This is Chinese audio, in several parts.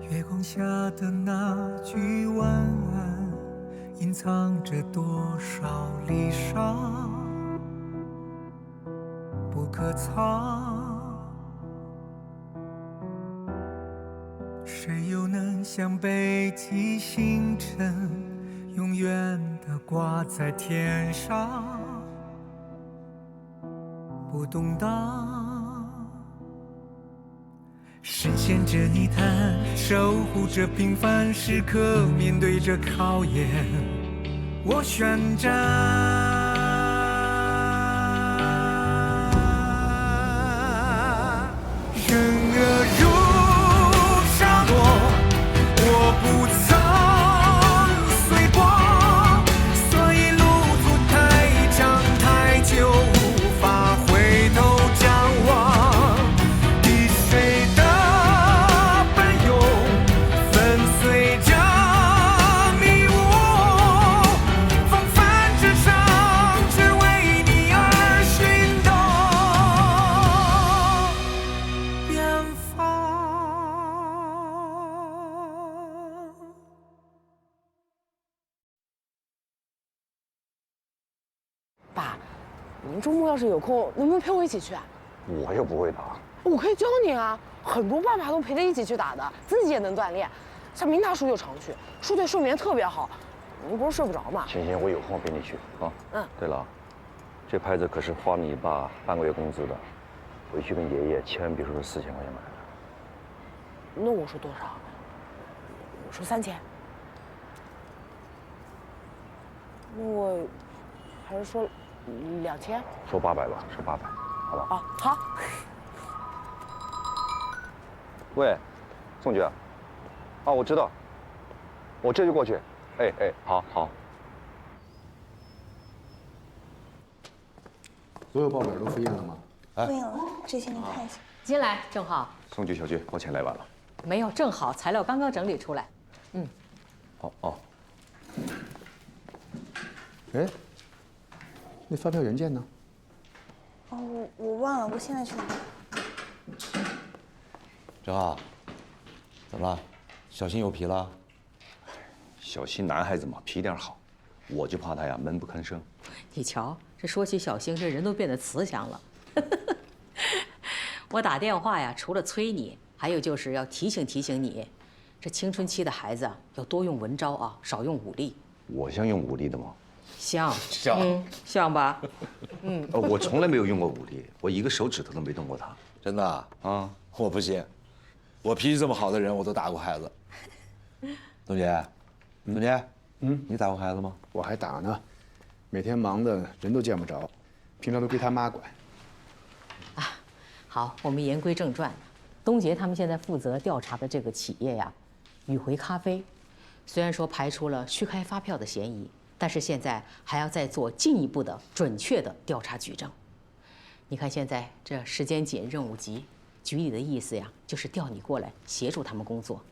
月光下的那句晚安，隐藏着多少离殇不可藏。谁又能像北极星辰，永远地挂在天上，不动荡，深陷着泥潭，守护着平凡时刻，面对着考验，我宣战。人恶如沙漠，我不曾碎过，所以路途太长太久，无法回头张望。滴水的奔涌，粉碎着迷雾，风帆之上，只为你而寻动远方。爸，您周末要是有空，能不能陪我一起去啊？我又不会打。我可以教你啊，很多爸爸都陪着一起去打的，自己也能锻炼。像明大叔就常去，说对睡眠特别好。您不是睡不着吗？行行，我有空陪你去啊。对了，这拍子可是花你爸半个月工资的，回去跟爷爷千万别说是4000块钱买的。那我说多少？我说3000。那我还是说2000。说800吧，说800，好吧？哦，好。喂，宋局。啊，我知道，我这就过去。哎，好好。所有报表都复印了吗？复印了，这些你看一下。进来，正好。宋局小区，抱歉来晚了。没有，正好材料刚刚整理出来。哦。哎，那发票原件呢？哦，我忘了，我现在去拿。正浩，怎么了？小新有皮了？小新男孩子嘛，皮点好，我就怕他呀闷不吭声。你瞧，这说起小星，这人都变得慈祥了。我打电话呀，除了催你，还有就是要提醒提醒你，这青春期的孩子啊，要多用文招啊，少用武力。我像用武力的吗？像，像吧？我从来没有用过武力，我一个手指头都没动过他。真的啊？啊，我不信，我脾气这么好的人，我都打过孩子。董姐，董姐，你打过孩子吗？我还打呢，每天忙的人都见不着，平常都归他妈管。好，我们言归正传，东杰他们现在负责调查的这个企业呀，宇回咖啡，虽然说排除了虚开发票的嫌疑，但是现在还要再做进一步的准确的调查举证。你看现在这时间紧，任务急，局里的意思呀，就是调你过来协助他们工作。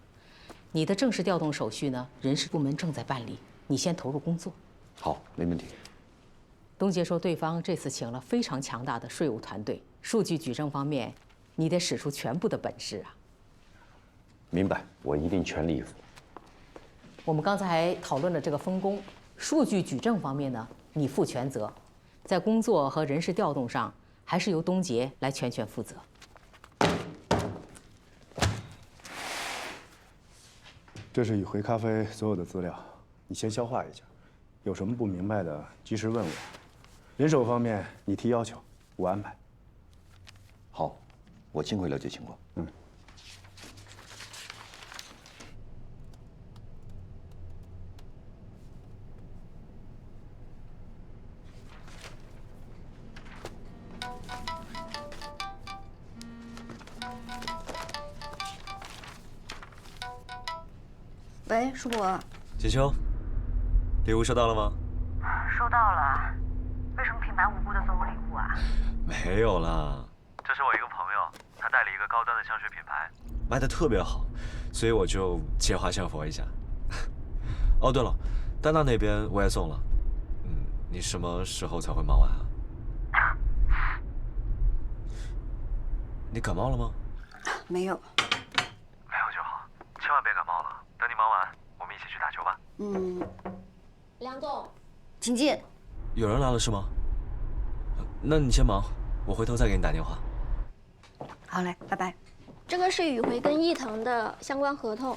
你的正式调动手续呢，人事部门正在办理，你先投入工作。好，没问题。东杰说，对方这次请了非常强大的税务团队，数据举证方面，你得使出全部的本事啊。明白，我一定全力以赴。我们刚才还讨论了这个分工，数据举证方面呢，你负全责，在工作和人事调动上，还是由东杰来全权负责。这是宇回咖啡所有的资料，你先消化一下，有什么不明白的及时问我。人手方面你提要求，我安排。好，我尽快了解情况。喂，是我。锦秋，礼物收到了吗？收到了。为什么平白无故的送我礼物啊？没有啦，这是我一个朋友，他代理一个高端的香水品牌，卖的特别好，所以我就借花献佛一下。哦，对了，丹娜那边我也送了。你什么时候才会忙完啊？你感冒了吗？没有。没有就好，千万别梁总，请进。有人来了是吗？那你先忙，我回头再给你打电话。好嘞，拜拜。这个是宇回跟伊藤的相关合同，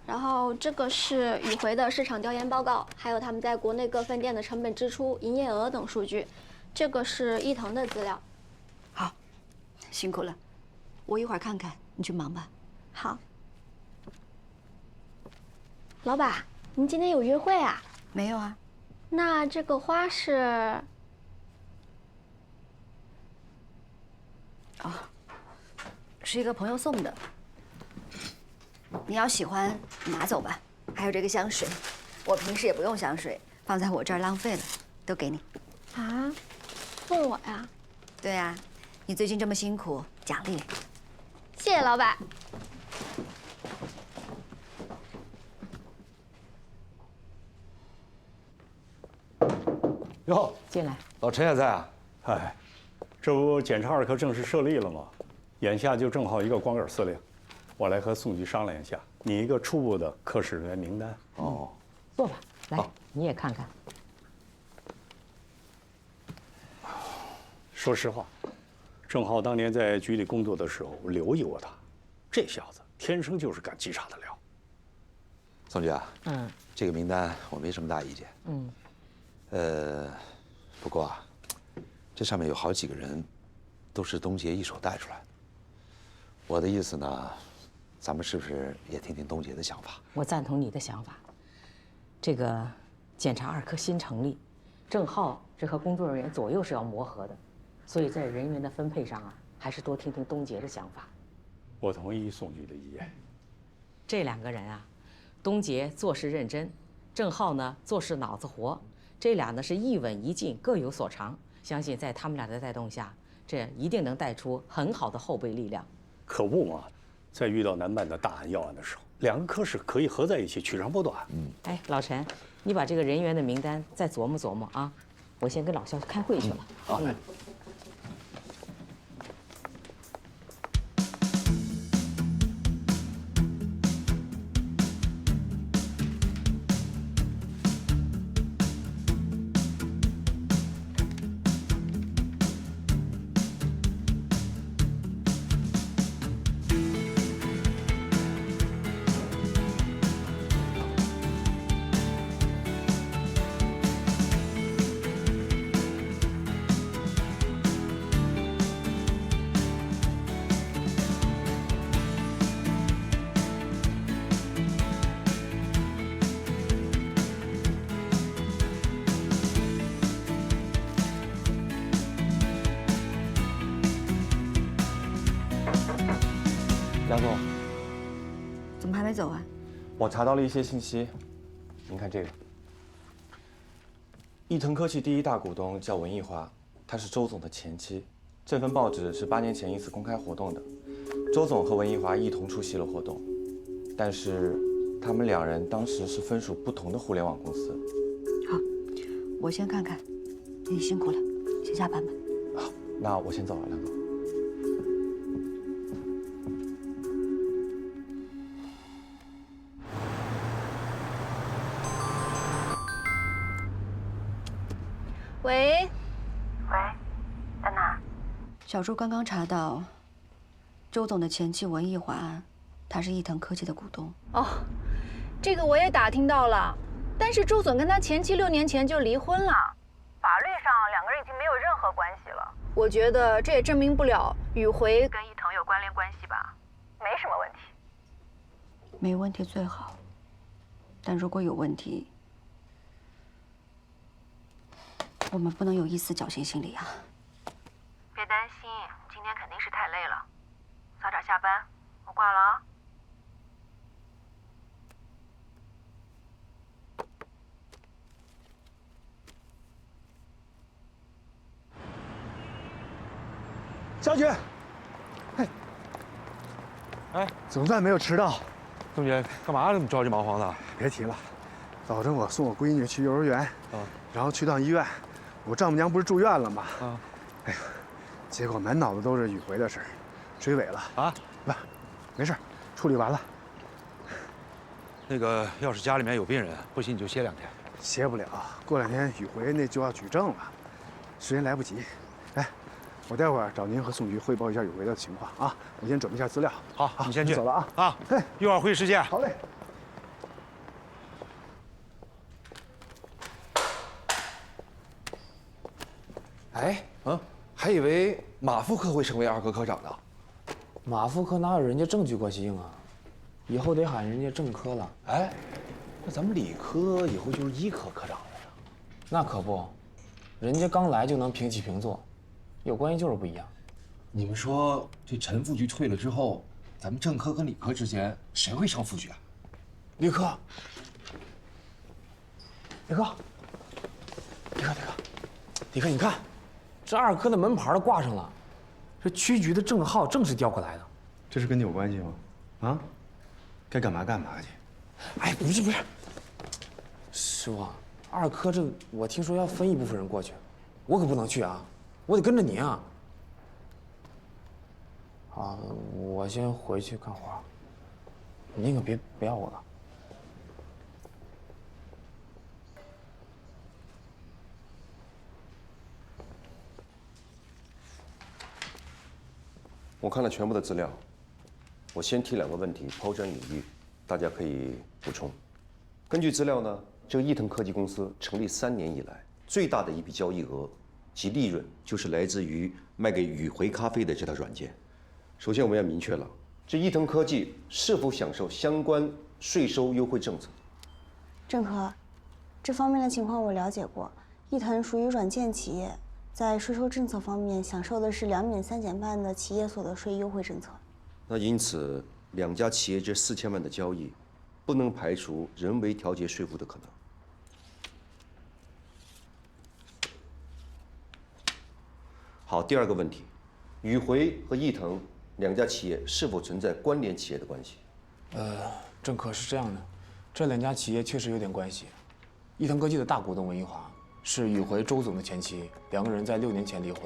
然后这个是宇回的市场调研报告，还有他们在国内各分店的成本支出、营业额等数据。这个是伊藤的资料。好，辛苦了，我一会儿看看，你去忙吧。好。老板，您今天有约会啊？没有啊。那这个花是？哦，是一个朋友送的。你要喜欢，你拿走吧。还有这个香水，我平时也不用香水，放在我这儿浪费了，都给你。啊，送我呀？对呀，你最近这么辛苦，奖励。谢谢老板。哟，进来。老陈也在啊？哎，这不检查二科正式设立了吗？眼下就正好一个光杆司令，我来和宋局商量一下，拟一个初步的科室人员名单。哦，坐吧，来，你也看看。说实话，郑浩当年在局里工作的时候，我留意过他，这小子天生就是干稽查的料。宋局啊，这个名单我没什么大意见。不过啊，这上面有好几个人，都是东杰一手带出来的。我的意思呢，咱们是不是也听听东杰的想法？我赞同你的想法。这个检查二科新成立，郑浩这和工作人员左右是要磨合的，所以在人员的分配上啊，还是多听听东杰的想法。我同意宋局的意见。这两个人啊，东杰做事认真，郑浩呢做事脑子活，这俩呢是一稳一静，各有所长。相信在他们俩的带动下，这一定能带出很好的后备力量。可不嘛，在遇到难办的大案要案的时候，两个科室可以合在一起，取长补短。哎，老陈，你把这个人员的名单再琢磨琢磨啊，我先跟老肖去开会去了。好嘞。梁总，怎么还没走啊？我查到了一些信息，您看这个。伊藤科技第一大股东叫文艺华，她是周总的前妻。这份报纸是8年前一次公开活动的，周总和文艺华一同出席了活动，但是他们两人当时是分属不同的互联网公司。好，我先看看。你辛苦了，先下班吧。好，那我先走了，梁总。喂，在哪？小朱刚刚查到，周总的前妻文艺华，她是伊藤科技的股东。哦，这个我也打听到了，但是周总跟他前妻6年前就离婚了，法律上两个人已经没有任何关系了。我觉得这也证明不了宇回跟伊藤有关联关系吧，没什么问题。没问题最好，但如果有问题，我们不能有一丝侥幸心理啊！别担心，今天肯定是太累了，早点下班，我挂了啊。小雪，哎，总算没有迟到。东杰，干嘛这么着急忙慌的？别提了，早晨我送我闺女去幼儿园，然后去趟医院，我丈母娘不是住院了吗？哎呀，结果满脑子都是宇回的事儿，追尾了啊！不，没事，处理完了。那个，要是家里面有病人，不行你就歇2天。歇不了，过2天宇辉那就要举证了，时间来不及。哎，我待会儿找您和宋局汇报一下宇辉的情况啊。我先准备一下资料。好，你先去。走了啊。啊，一会儿会议室见。好嘞。哎，还以为马副科会成为2科科长呢。马副科哪有人家证据关系硬啊？以后得喊人家正科了。哎，那咱们理科以后就是1科科长了呀？那可不，人家刚来就能平起平坐，有关系就是不一样。你们说这陈副局退了之后，咱们正科跟理科之间谁会升副局啊？理科，理科，你看，这2科的门牌都挂上了，这区局的正号正是调过来的。这是跟你有关系吗？啊？该干嘛干嘛去。哎，不是，师傅，2科这我听说要分一部分人过去，我可不能去啊，我得跟着您啊。啊，我先回去干活，您可别要我了。我看了全部的资料，我先提2个问题抛砖引玉，大家可以补充。根据资料呢，这个伊藤科技公司成立3年以来，最大的一笔交易额及利润就是来自于卖给宇辉咖啡的这套软件。首先我们要明确了，这伊藤科技是否享受相关税收优惠政策？郑科，这方面的情况我了解过，伊藤属于软件企业，在税收政策方面享受的是2免3减半的企业所得税优惠政策。那因此，2家企业这4000万的交易，不能排除人为调节税负的可能。好，第2个问题，宇辉和伊藤2家企业是否存在关联企业的关系？郑科是这样的，这2家企业确实有点关系。伊藤科技的大股东文一华是宇辉周总的前妻，2个人在6年前离婚，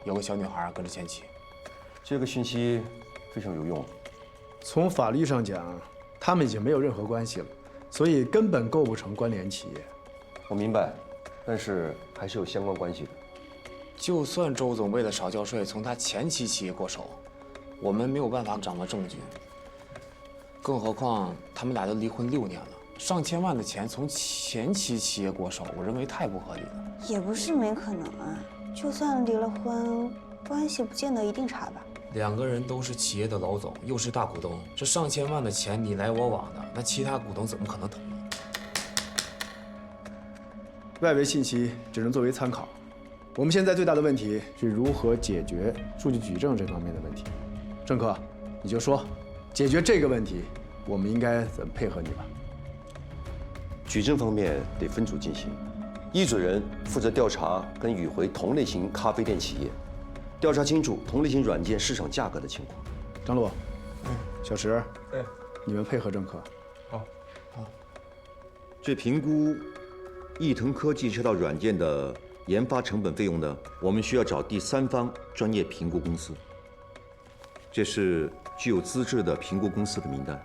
有个小女孩跟着前妻。这个讯息非常有用。从法律上讲，他们已经没有任何关系了，所以根本构不成关联企业。我明白，但是还是有相关关系的。就算周总为了少交税从他前妻企业过手，我们没有办法掌握证据。更何况他们俩都离婚6年了，上千万的钱从前妻企业过手，我认为太不合理了。也不是没可能啊，就算离了婚，关系不见得一定差吧。 2个人都是企业的老总，又是大股东，这上千万的钱你来我往的，那其他股东怎么可能同意？外围信息只能作为参考。我们现在最大的问题是如何解决数据举证这方面的问题。郑科，你就说，解决这个问题，我们应该怎么配合你吧？举证方面得分组进行，一组人负责调查跟宇辉同类型咖啡店企业。 调查清楚同类型软件市场价格的情况。张璐，小石，你们配合郑科。好。这评估易腾科技这套软件的研发成本费用呢，我们需要找第三方专业评估公司。这是具有资质的评估公司的名单。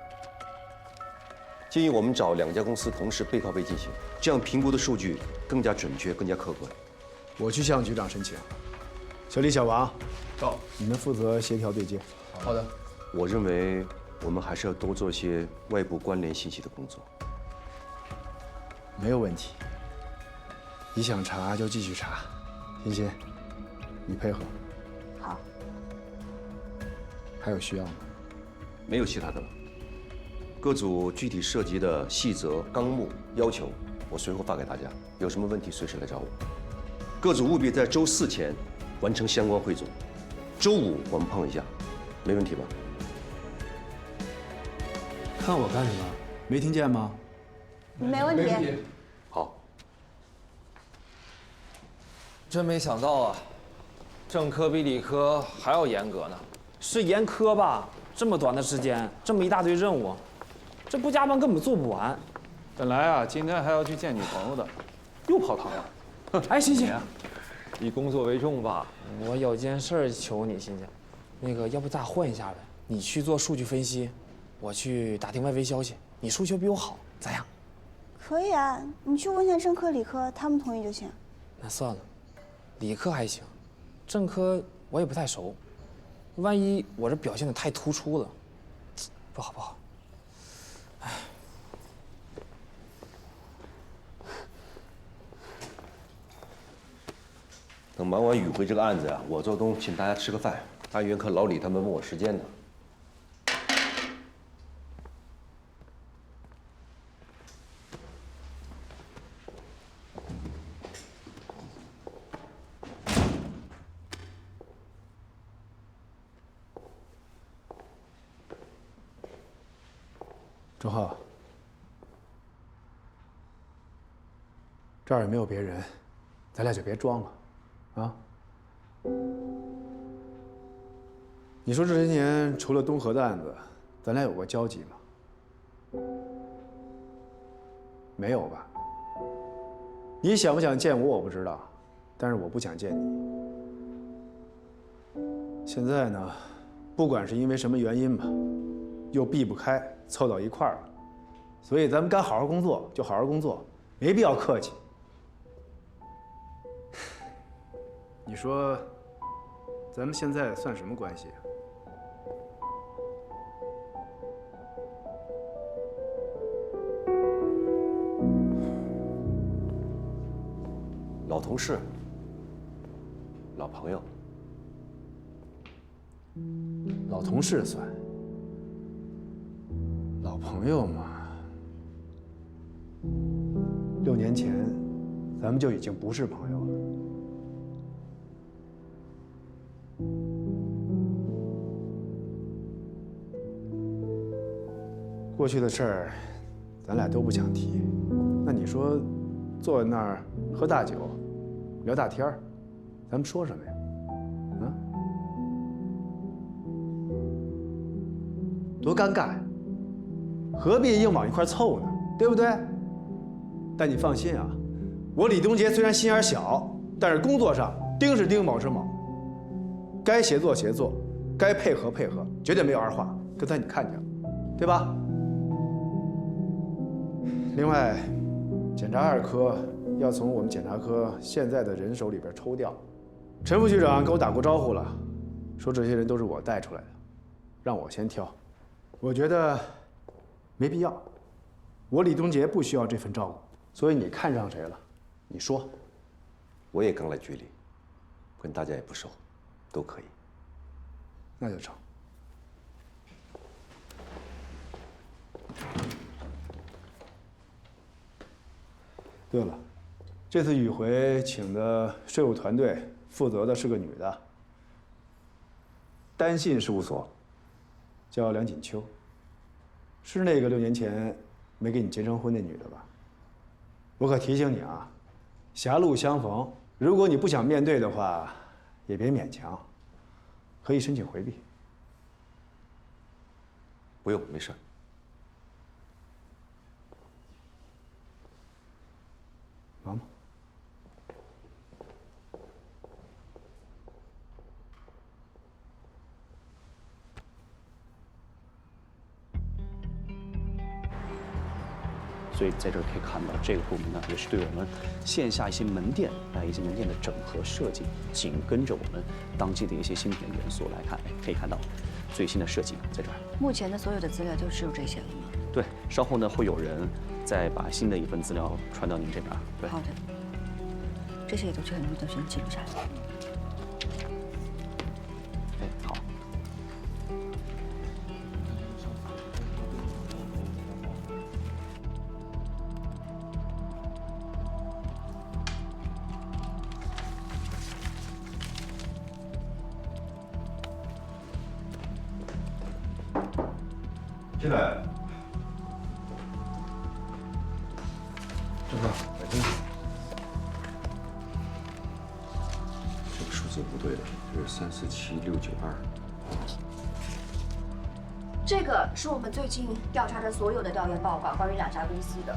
建议我们找2家公司同时背靠背进行，这样评估的数据更加准确、更加客观。我去向局长申请。 小李、小王，到，你们负责协调对接。好的。我认为我们还是要多做些外部关联信息的工作。没有问题。你想查就继续查，欣欣，你配合。好。还有需要吗？没有其他的了。各组具体涉及的细则、纲目、要求，我随后发给大家。有什么问题随时来找我。各组务必在周4前 完成相关汇总，周5我们碰一下，没问题吧？看我干什么？没听见吗？没问题。好。真没想到啊，政科比理科还要严格呢。是严苛吧？这么短的时间，这么一大堆任务，这不加班根本做不完。本来啊，今天还要去见女朋友的，又泡汤了。哎，欣欣。 以工作为重吧。我有件事儿求你，欣欣，那个要不咱换一下呗？你去做数据分析，我去打听外围消息，你数学比我好，咋样？可以啊，你去问一下政科、理科，他们同意就行。那算了，理科还行，政科我也不太熟，万一我这表现的太突出了，不好不好。哎。等忙完宇辉这个案子呀，我周东请大家吃个饭。案源科老李他们问我时间呢。周浩，这儿也没有别人，咱俩就别装了，啊？你说这些年除了东河的案子，咱俩有过交集吗？没有吧？你想不想见我不知道，但是我不想见你。现在呢，不管是因为什么原因吧，又避不开，凑到一块儿了，所以咱们该好好工作就好好工作，没必要客气。你说，咱们现在算什么关系啊？老同事，老朋友。老同事算，老朋友嘛。6年前，咱们就已经不是朋友了。过去的事儿，咱俩都不想提。那你说，坐在那儿喝大酒，聊大天儿，咱们说什么呀？啊？多尴尬呀！何必硬往一块凑呢？对不对？但你放心啊，我李东杰虽然心眼小，但是工作上丁是丁，卯是卯，该协作协作，该配合配合，绝对没有二话。刚才你看见了，对吧？另外，检察2科要从我们检察科现在的人手里边抽调。陈副局长给我打过招呼了，说这些人都是我带出来的，让我先挑。我觉得没必要，我李东杰不需要这份照顾，所以你看上谁了？你说。我也刚来局里，跟大家也不熟，都可以。那就成。对了，这次宇回请的税务团队负责的是个女的，单信事务所，叫梁锦秋，是那个6年前没给你结成婚那女的吧？我可提醒你啊，狭路相逢，如果你不想面对的话，也别勉强，可以申请回避。不用，没事。忙吧。所以在这儿可以看到，这个部门呢，也是对我们线下一些门店的整合设计，紧跟着我们当季的一些新品元素来看，可以看到最新的设计在这儿。目前的所有的资料就只有这些了吗？对，稍后呢会有人再把新的一份资料传到您这边。对，好的，这些也都是很多都先记录下来。哎，好。进来。郑哥，来听。这个数字不对的，这是347692。这个是我们最近调查的所有的调研报告，关于2家公司的。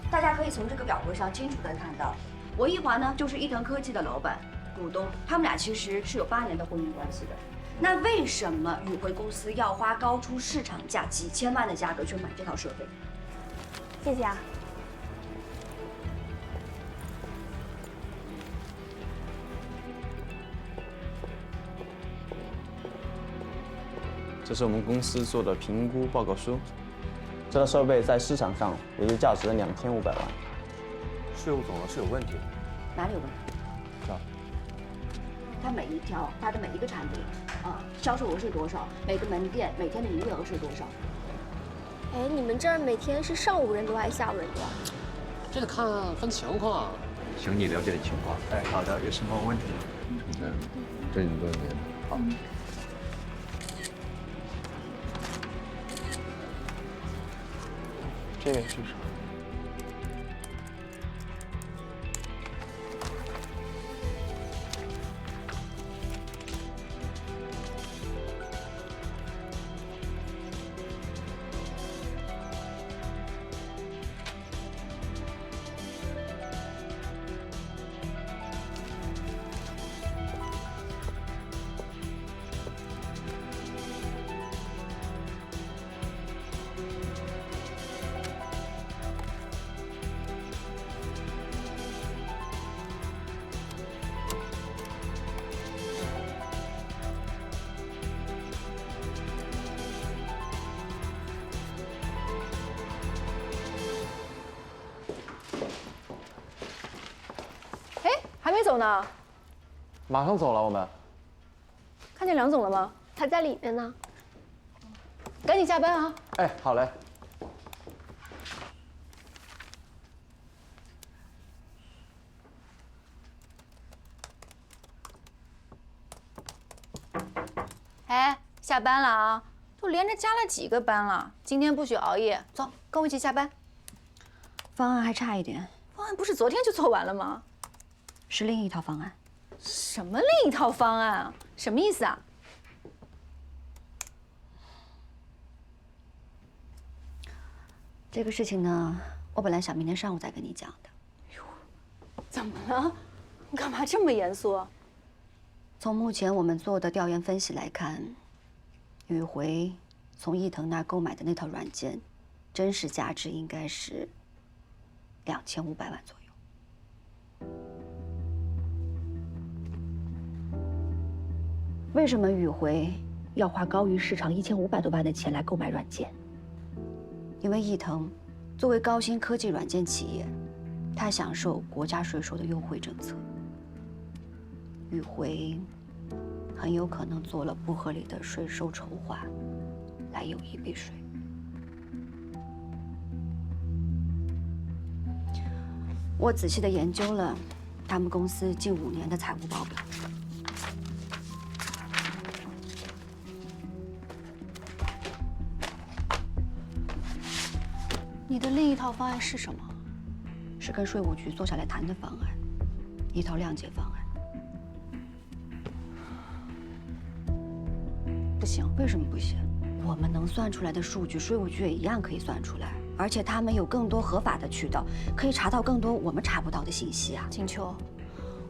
大家可以从这个表格上清楚地看到，文艺华呢就是伊藤科技的老板、股东，他们俩其实是有8年的婚姻关系的。那为什么宇辉公司要花高出市场价几千万的价格去买这套设备？谢谢啊。这是我们公司做的评估报告书。这套设备在市场上也就价值了2500万。税务总额是有问题的。哪里有问题？这儿。它每一条，它的每一个产品，销售额是多少？每个门店每天的营业额是多少？哎，你们这儿每天是上午人多还是下午人多？这得看分情况。请你了解点情况。哎，好的，有什么问题？这你多少年？好。这个是啥？还没走呢，马上走了，我们。看见梁总了吗？他在里面呢。赶紧下班啊！哎，好嘞。哎，下班了啊！都连着加了几个班了，今天不许熬夜，走，跟我一起下班。方案还差一点。方案不是昨天就做完了吗？是另一套方案。什么另一套方案啊？什么意思啊？这个事情呢，我本来想明天上午再跟你讲的。怎么了？你干嘛这么严肃？从目前我们做的调研分析来看，宇辉从伊藤那儿购买的那套软件，真实价值应该是2500万左右。为什么宇辉要花高于市场1500多万的钱来购买软件？因为伊藤作为高新科技软件企业，它享受国家税收的优惠政策。宇辉很有可能做了不合理的税收筹划，来有意避税。我仔细的研究了他们公司近5年的财务报表。你的另一套方案是什么？是跟税务局坐下来谈的方案，一套谅解方案。不行，为什么不行？我们能算出来的数据，税务局也一样可以算出来，而且他们有更多合法的渠道，可以查到更多我们查不到的信息啊。景秋，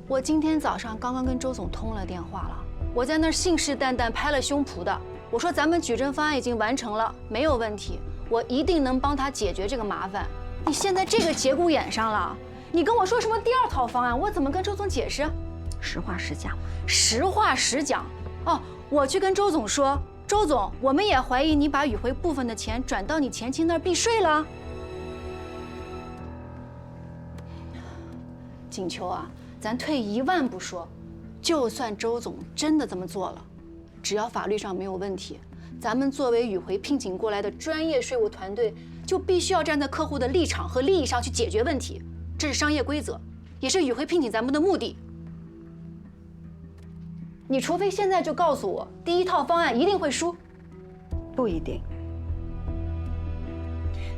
我今天早上刚刚跟周总通了电话了，我在那儿信誓旦旦拍了胸脯的，我说咱们矩阵方案已经完成了，没有问题。我一定能帮他解决这个麻烦。你现在这个节骨眼上了，你跟我说什么第2套方案，我怎么跟周总解释？实话实讲。实话实讲。哦，我去跟周总说，周总，我们也怀疑你把宇辉部分的钱转到你前妻那儿避税了。景秋啊，咱退1万步说，就算周总真的这么做了，只要法律上没有问题，咱们作为宇辉聘请过来的专业税务团队，就必须要站在客户的立场和利益上去解决问题，这是商业规则，也是宇辉聘请咱们的目的。你除非现在就告诉我，第1套方案一定会输。不一定，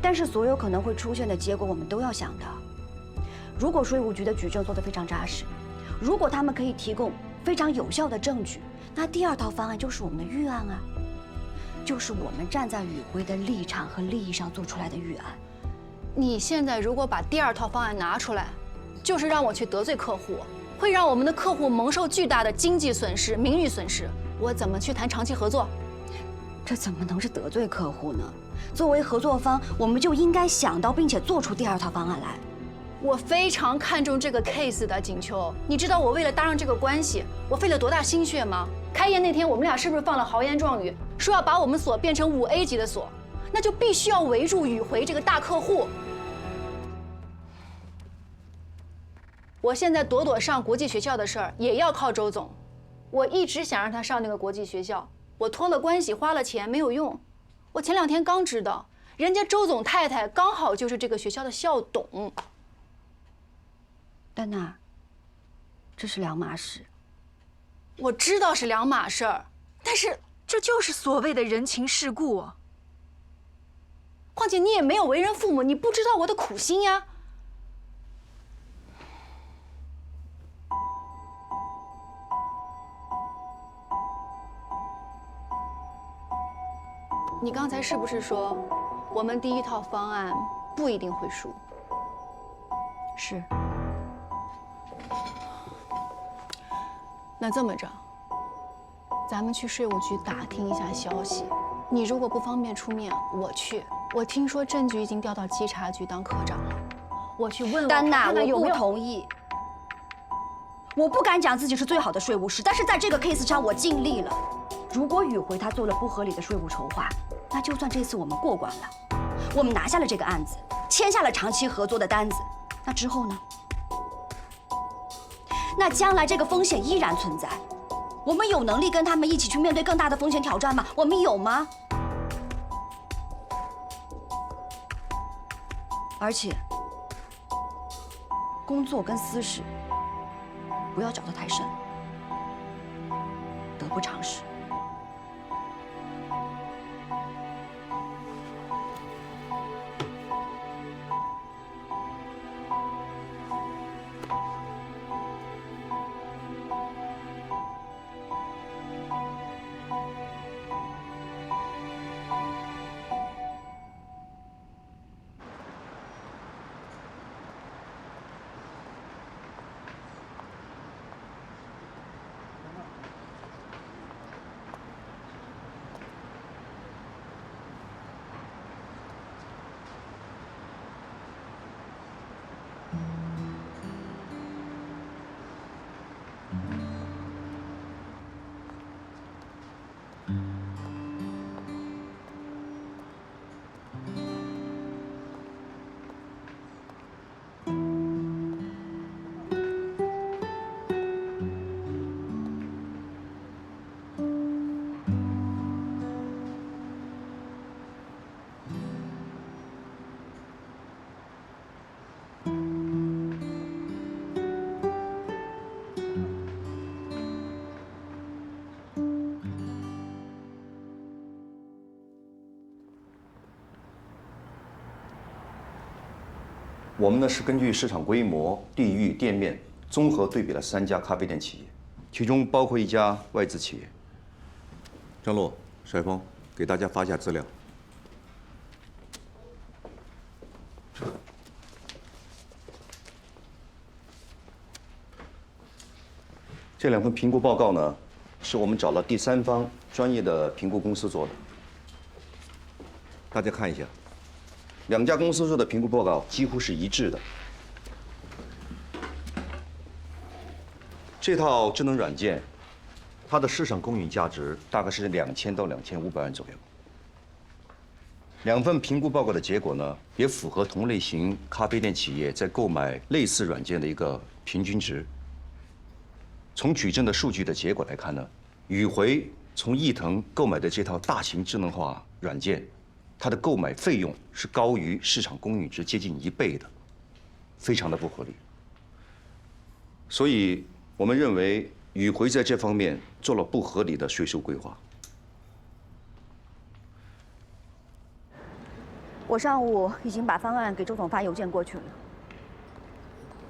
但是所有可能会出现的结果我们都要想到。如果税务局的举证做得非常扎实，如果他们可以提供非常有效的证据，那第2套方案就是我们的预案啊，就是我们站在宇辉的立场和利益上做出来的预案。你现在如果把第2套方案拿出来，就是让我去得罪客户，会让我们的客户蒙受巨大的经济损失、名誉损失。我怎么去谈长期合作？这怎么能是得罪客户呢？作为合作方，我们就应该想到并且做出第二套方案来。我非常看重这个 case 的，景秋，你知道我为了搭上这个关系，我费了多大心血吗？开业那天，我们俩是不是放了豪言壮语，说要把我们所变成5A 级的所？那就必须要围住宇回这个大客户。我现在朵朵上国际学校的事儿也要靠周总，我一直想让他上那个国际学校，我托了关系，花了钱没有用。我前2天刚知道，人家周总太太刚好就是这个学校的校董。丹娜，这是两码事。我知道是两码事儿，但是这就是所谓的人情世故啊。况且你也没有为人父母，你不知道我的苦心呀。你刚才是不是说，我们第一套方案不一定会输？是。那这么着，咱们去税务局打听一下消息。你如果不方便出面，我去。我听说郑局已经调到稽查局当科长了，我去问问。丹娜，我不同意。我不敢讲自己是最好的税务师，但是在这个 case 上我尽力了。如果宇回他做了不合理的税务筹划，那就算这次我们过关了，我们拿下了这个案子，签下了长期合作的单子，那之后呢？那将来这个风险依然存在，我们有能力跟他们一起去面对更大的风险挑战吗？我们有吗？而且，工作跟私事不要搅得太深，得不偿失。我们呢是根据市场规模、地域、店面综合对比了3家咖啡店企业，其中包括一家外资企业。张璐、帅峰，给大家发一下资料。这2份评估报告呢，是我们找了第3方专业的评估公司做的，大家看一下。2家公司做的评估报告几乎是一致的。这套智能软件，它的市场公允价值大概是2000到2500万左右。2份评估报告的结果呢，也符合同类型咖啡店企业在购买类似软件的一个平均值。从举证的数据的结果来看呢，宇回从易腾购买的这套大型智能化软件，它的购买费用是高于市场公允值接近1倍的，非常的不合理。所以，我们认为宇回在这方面做了不合理的税收规划。我上午已经把方案给周总发邮件过去了。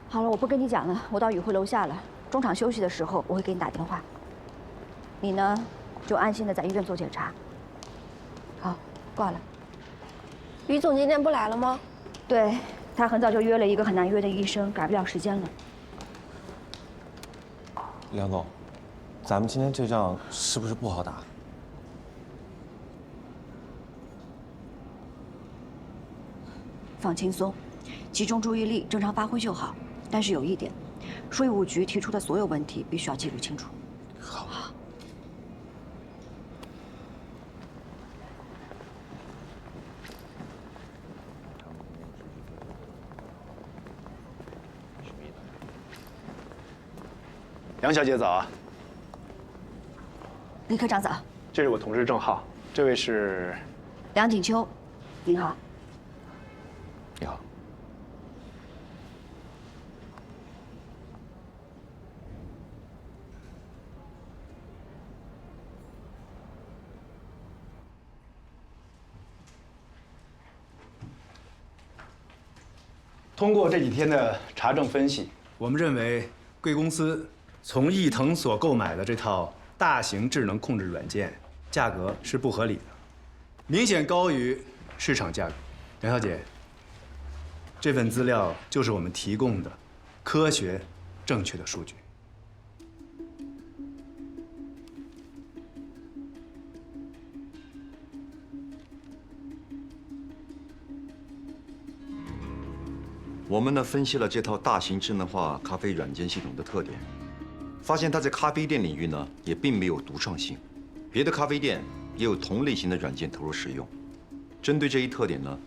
好了，我不跟你讲了，我到宇回楼下了。中场休息的时候，我会给你打电话。你呢，就安心的在医院做检查。好，挂了。于总今天不来了吗？对，他很早就约了一个很难约的医生，改不了时间了。梁总，咱们今天这仗是不是不好打？放轻松，集中注意力，正常发挥就好。但是有一点，税务局提出的所有问题必须要记录清楚。好。梁小姐早。李科长早。这是我同事郑浩，这位是梁锦秋，您好。你好。通过这几天的查证分析，我们认为贵公司从易腾所购买的这套大型智能控制软件，价格是不合理的，明显高于市场价格。梁小姐，这份资料就是我们提供的科学、正确的数据。我们呢分析了这套大型智能化咖啡软件系统的特点，发现它在咖啡店领域呢也并没有独创性，别的咖啡店也有同类型的软件投入使用。针对这一特点呢，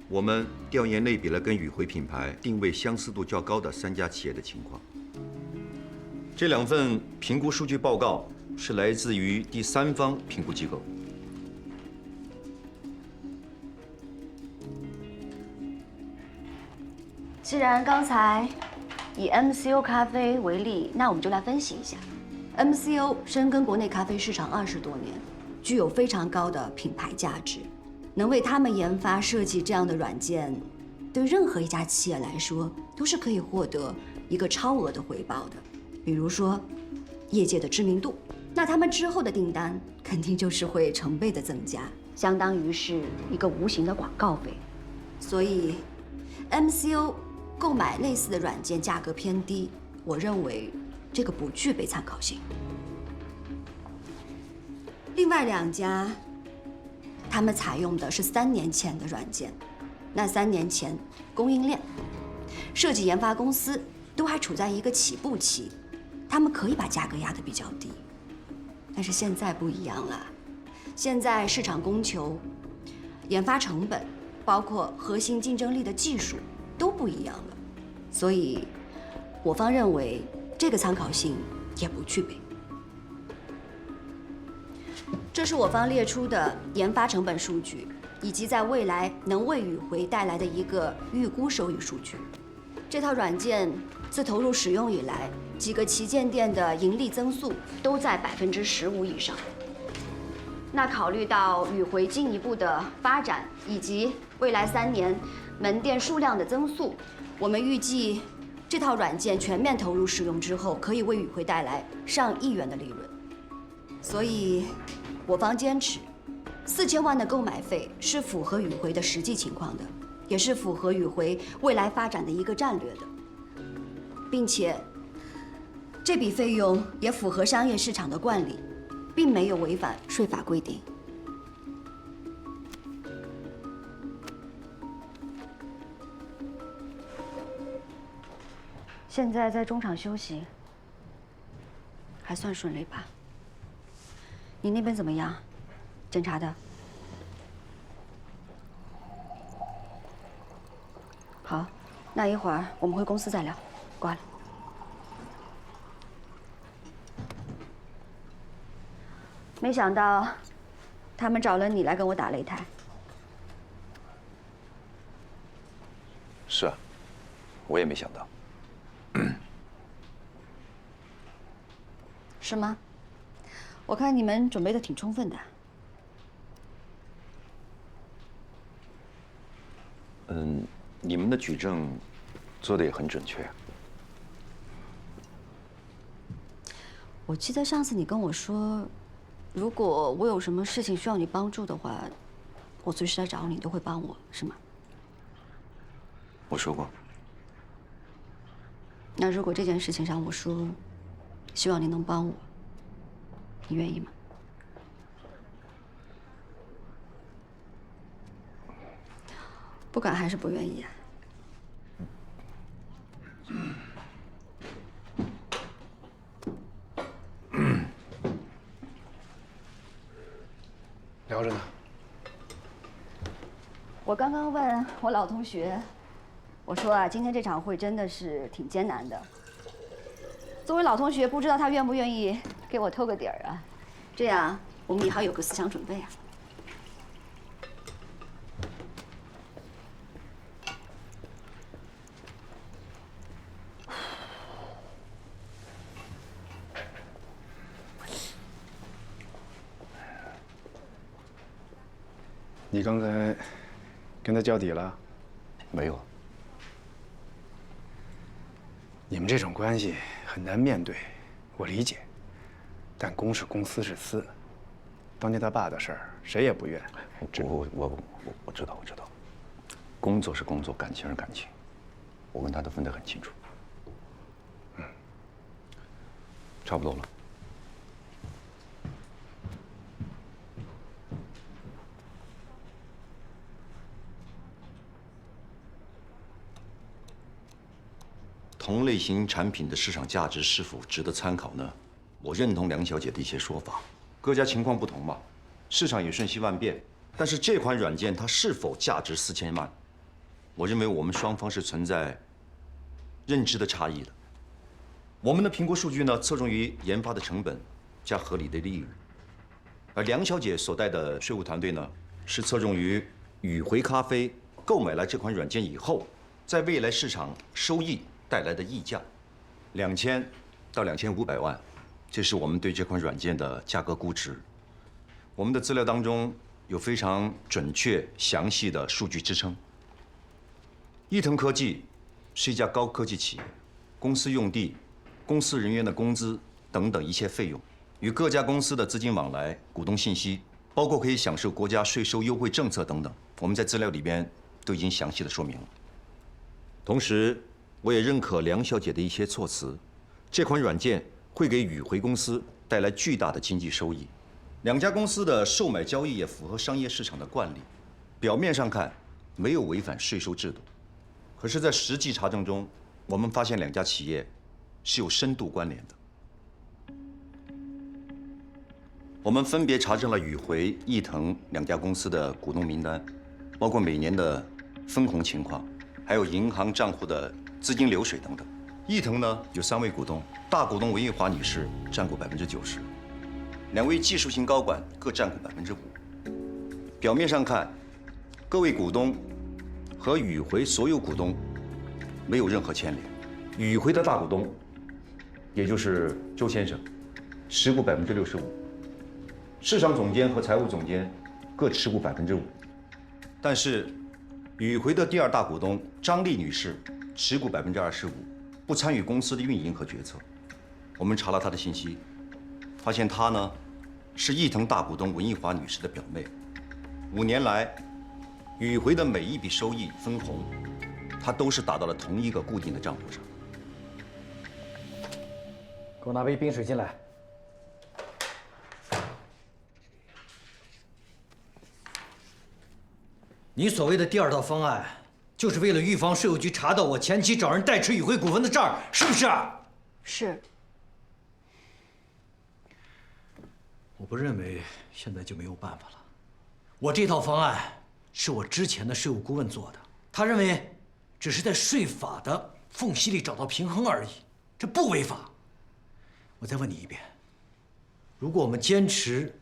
我们调研类比了跟宇回品牌定位相似度较高的3家企业的情况。这2份评估数据报告是来自于第三方评估机构。既然刚才以 MCO 咖啡为例，那我们就来分析一下。MCO 深耕国内咖啡市场20多年，具有非常高的品牌价值，能为他们研发设计这样的软件，对任何一家企业来说都是可以获得一个超额的回报的。比如说，业界的知名度，那他们之后的订单肯定就是会成倍的增加，相当于是一个无形的广告费。所以 MCO 购买类似的软件价格偏低，我认为这个不具备参考性。另外2家，他们采用的是3年前的软件，那3年前供应链、设计研发公司都还处在一个起步期，他们可以把价格压得比较低。但是现在不一样了，现在市场供求、研发成本，包括核心竞争力的技术都不一样了，所以我方认为这个参考性也不具备。这是我方列出的研发成本数据，以及在未来能为宇回带来的一个预估收益数据。这套软件自投入使用以来，几个旗舰店的盈利增速都在15%以上。那考虑到宇回进一步的发展，以及未来3年门店数量的增速，我们预计这套软件全面投入使用之后，可以为宇回带来上亿元的利润。所以，我方坚持4000万的购买费是符合宇回的实际情况的，也是符合宇回未来发展的一个战略的，并且这笔费用也符合商业市场的惯例，并没有违反税法规定。现在在中场休息，还算顺利吧？你那边怎么样？检查的？好，那一会儿我们回公司再聊。挂了。没想到，他们找了你来跟我打擂台。是啊，我也没想到。是吗？我看你们准备的挺充分的。你们的举证做的也很准确。我记得上次你跟我说，如果我有什么事情需要你帮助的话，我随时来找你，你都会帮我，是吗？我说过。那如果这件事情上我说，希望你能帮我，你愿意吗？不敢还是不愿意啊？聊着呢。我刚刚问我老同学，我说啊，今天这场会真的是挺艰难的。作为老同学，不知道他愿不愿意给我透个底儿啊？这样我们也好有个思想准备啊。你刚才跟他交底了？没有。你们这种关系很难面对，我理解。但公是公，私是私。当年他爸的事儿，谁也不怨。我知道，工作是工作，感情是感情，我跟他都分得很清楚。差不多了。同类型产品的市场价值是否值得参考呢？我认同梁小姐的一些说法，各家情况不同嘛，市场也瞬息万变。但是这款软件它是否价值4000万？我认为我们双方是存在认知的差异的。我们的评估数据呢，侧重于研发的成本加合理的利润，而梁小姐所带的税务团队呢，是侧重于宇回咖啡购买来这款软件以后，在未来市场收益带来的溢价，2000到2500万，这是我们对这款软件的价格估值。我们的资料当中有非常准确详细的数据支撑。伊藤科技是一家高科技企业，公司用地、公司人员的工资等等一切费用，与各家公司的资金往来、股东信息，包括可以享受国家税收优惠政策等等，我们在资料里边都已经详细的说明了。同时，我也认可梁小姐的一些措辞，这款软件会给宇回公司带来巨大的经济收益。两家公司的售买交易也符合商业市场的惯例，表面上看没有违反税收制度，可是，在实际查证中，我们发现两家企业是有深度关联的。我们分别查证了宇回、毅腾两家公司的股东名单，包括每年的分红情况，还有银行账户的资金流水等等。毅腾呢有3位股东，大股东文玉华女士占股90%，2位技术型高管各占股5%。表面上看，各位股东和宇回所有股东没有任何牵连。宇回的大股东，也就是周先生，持股65%，市场总监和财务总监各持股5%。但是，宇回的第2大股东张丽女士持股25%，不参与公司的运营和决策。我们查了她的信息，发现她呢是毅腾大股东文艺华女士的表妹。5年来，宇回的每一笔收益分红，她都是打到了同一个固定的账户上。给我拿杯冰水进来。你所谓的第2套方案，就是为了预防税务局查到我前期找人代持宇回股份的账，是不是？是。我不认为现在就没有办法了。我这套方案是我之前的税务顾问做的，他认为只是在税法的缝隙里找到平衡而已，这不违法。我再问你一遍，如果我们坚持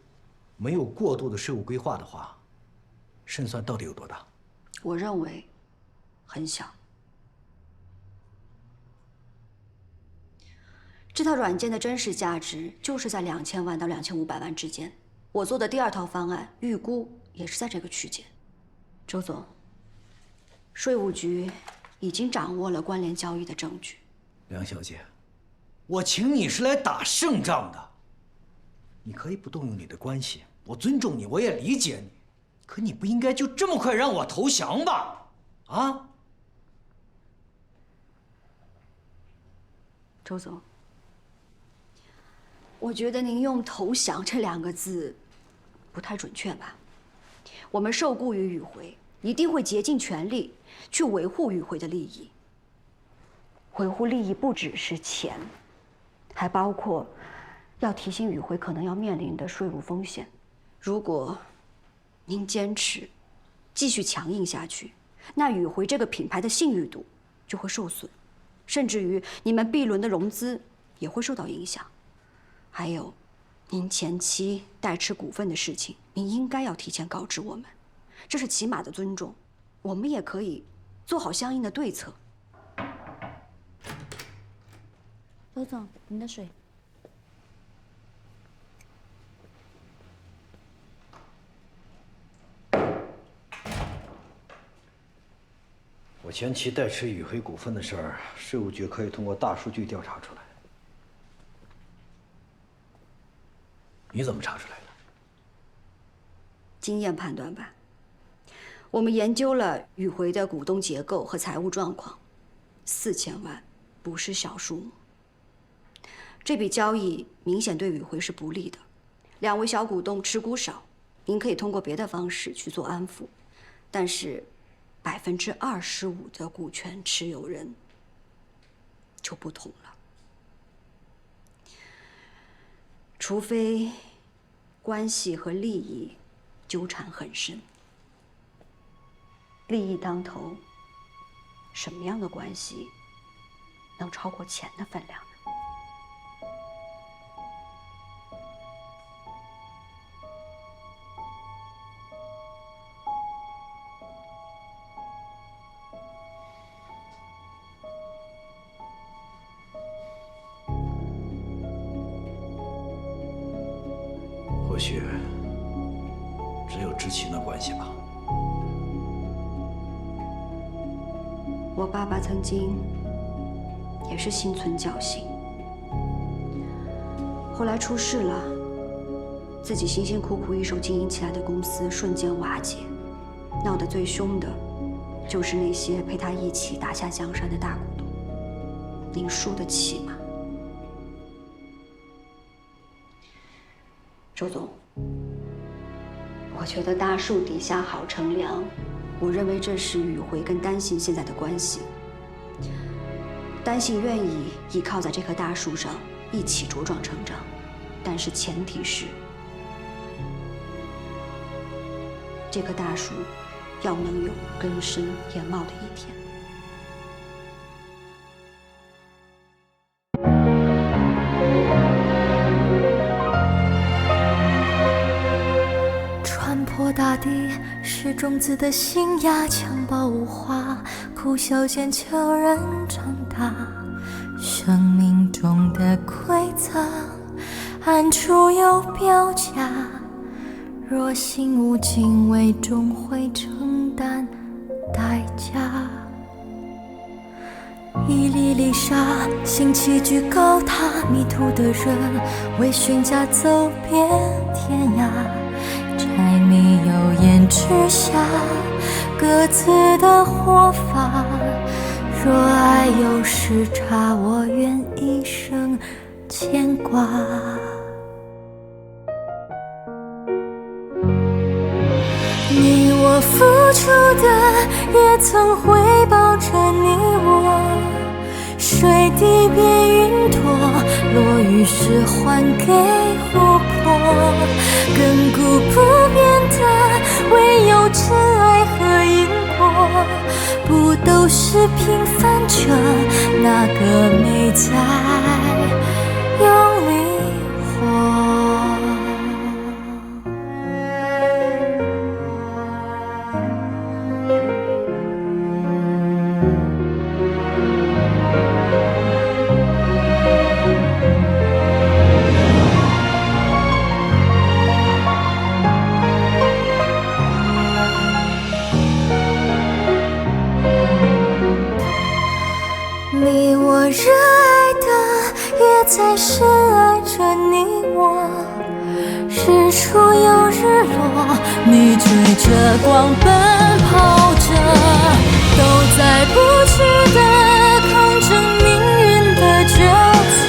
没有过度的税务规划的话，胜算到底有多大？我认为很小。这套软件的真实价值就是在2000万到2500万之间。我做的第2套方案预估也是在这个区间。周总，税务局已经掌握了关联交易的证据。梁小姐，我请你是来打胜仗的，你可以不动用你的关系，我尊重你，我也理解你，可你不应该就这么快让我投降吧？啊？周总。我觉得您用投降这2个字不太准确吧？我们受雇于宇辉，一定会竭尽全力去维护宇辉的利益。维护利益不只是钱，还包括要提醒宇辉可能要面临的税务风险。如果您坚持继续强硬下去，那宇辉这个品牌的信誉度就会受损，甚至于你们 B 轮的融资也会受到影响。还有，您前妻代持股份的事情，您应该要提前告知我们，这是起码的尊重。我们也可以做好相应的对策。周总，您的水。我前妻代持宇辉股份的事儿，税务局可以通过大数据调查出来。你怎么查出来的？经验判断吧。我们研究了宇辉的股东结构和财务状况，4000万不是小数目。这笔交易明显对宇辉是不利的。2位小股东持股少，您可以通过别的方式去做安抚，但是25%的股权持有人就不同了。除非关系和利益纠缠很深，利益当头，什么样的关系能超过钱的分量呢？或许只有知情的关系吧。我爸爸曾经也是心存侥幸，后来出事了，自己辛辛苦苦一手经营起来的公司瞬间瓦解，闹得最凶的就是那些陪他一起打下江山的大股东。您输得起吗？周总，我觉得大树底下好乘凉，我认为这是宇辉跟丹信现在的关系。丹信愿意依靠在这棵大树上一起茁壮成长，但是前提是这棵大树要能有根深叶茂的一天。大地是种子的新芽，襁褓无花，哭笑间悄然长大。生命中的规则，暗处有标价。若心无敬畏，终会承担代价。一粒粒沙，兴起居高塔，迷途的人为寻家走遍天涯。柴米油盐之下，各自的活法。若爱有时差，我愿一生牵挂。你我付出的，也曾回报着你我。水滴变云朵，落雨时还给湖泊。亘古不变的，唯有真爱和因果。不都是平凡着，那个没在用力活。你我热爱的，也在深爱着你我。日出又日落，你追着光奔跑着，都在不屈地抗争命运的抉择，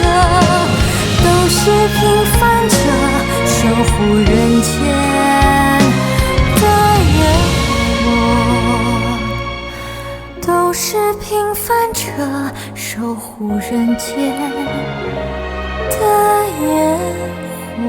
都是平凡凡者，守护人间的烟火。都是平凡者，守护人间的烟火。